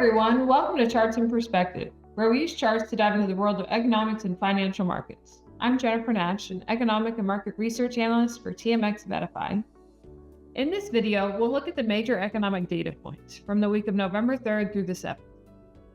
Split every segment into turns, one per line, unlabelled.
everyone, welcome to Charts and Perspective, where we use charts to dive into the world of economics and financial markets. I'm Jennifer Nash, an economic and market research analyst for TMX Verify. In this video, we'll look at the major economic data points from the week of November 3rd through the 7th.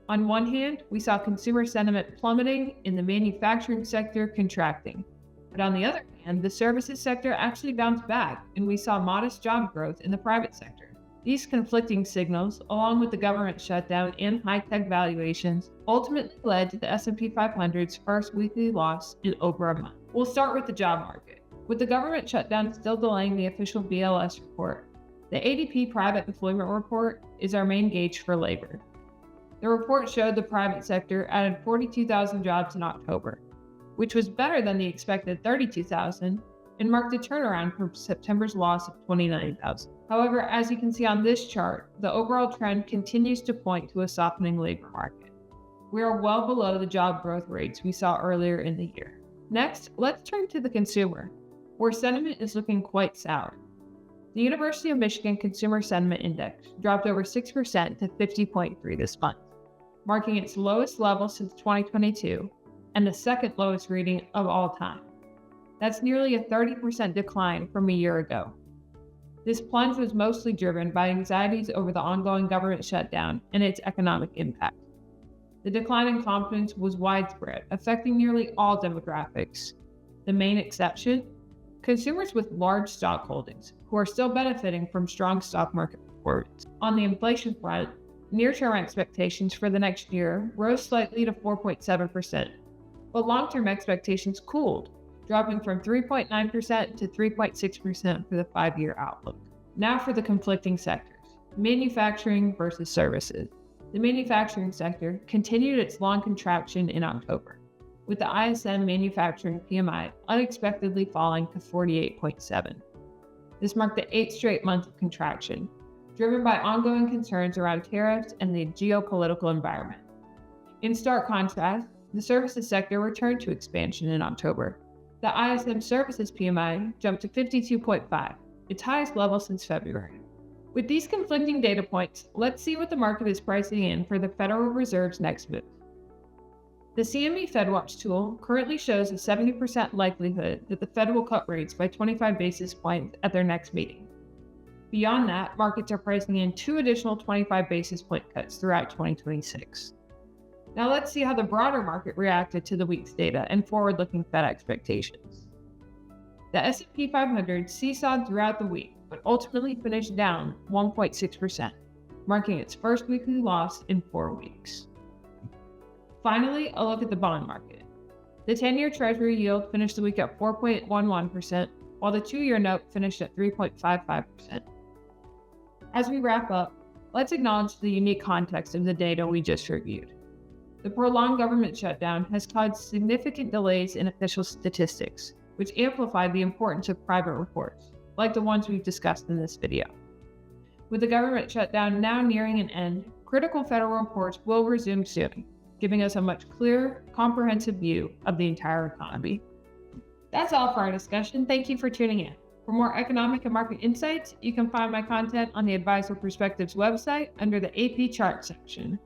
On one hand, we saw consumer sentiment plummeting and the manufacturing sector contracting. But on the other hand, the services sector actually bounced back, and we saw modest job growth in the private sector. These conflicting signals, along with the government shutdown and high-tech valuations, ultimately led to the S&P 500's first weekly loss in over a month. We'll start with the job market. With the government shutdown still delaying the official BLS report, the ADP Private Employment Report is our main gauge for labor. The report showed the private sector added 42,000 jobs in October, which was better than the expected 32,000 and marked a turnaround from September's loss of 29,000. However, as you can see on this chart, the overall trend continues to point to a softening labor market. We are well below the job growth rates we saw earlier in the year. Next, let's turn to the consumer, where sentiment is looking quite sour. The University of Michigan Consumer Sentiment Index dropped over 6% to 50.3 this month, marking its lowest level since 2022 and the second lowest reading of all time. That's nearly a 30% decline from a year ago. This plunge was mostly driven by anxieties over the ongoing government shutdown and its economic impact. The decline in confidence was widespread, affecting nearly all demographics. The main exception? Consumers with large stock holdings, who are still benefiting from strong stock market performance. On the inflation front, near-term expectations for the next year rose slightly to 4.7%, but long-term expectations cooled, dropping from 3.9% to 3.6% for the 5-year outlook. Now for the conflicting sectors, manufacturing versus services. The manufacturing sector continued its long contraction in October, with the ISM manufacturing PMI unexpectedly falling to 48.7. This marked the 8th straight month of contraction, driven by ongoing concerns around tariffs and the geopolitical environment. In stark contrast, the services sector returned to expansion in October. The ISM Services PMI jumped to 52.5, its highest level since February. With these conflicting data points, let's see what the market is pricing in for the Federal Reserve's next move. The CME FedWatch tool currently shows a 70% likelihood that the Fed will cut rates by 25 basis points at their next meeting. Beyond that, markets are pricing in 2 additional 25 basis point cuts throughout 2026. Now let's see how the broader market reacted to the week's data and forward-looking Fed expectations. The S&P 500 seesawed throughout the week, but ultimately finished down 1.6%, marking its first weekly loss in 4 weeks. Finally, a look at the bond market. The 10-year Treasury yield finished the week at 4.11%, while the 2-year note finished at 3.55%. As we wrap up, let's acknowledge the unique context of the data we just reviewed. The prolonged government shutdown has caused significant delays in official statistics, which amplified the importance of private reports, like the ones we've discussed in this video. With the government shutdown now nearing an end, critical federal reports will resume soon, giving us a much clearer, comprehensive view of the entire economy. That's all for our discussion. Thank you for tuning in. For more economic and market insights, you can find my content on the Advisor Perspectives website under the AP Chart section.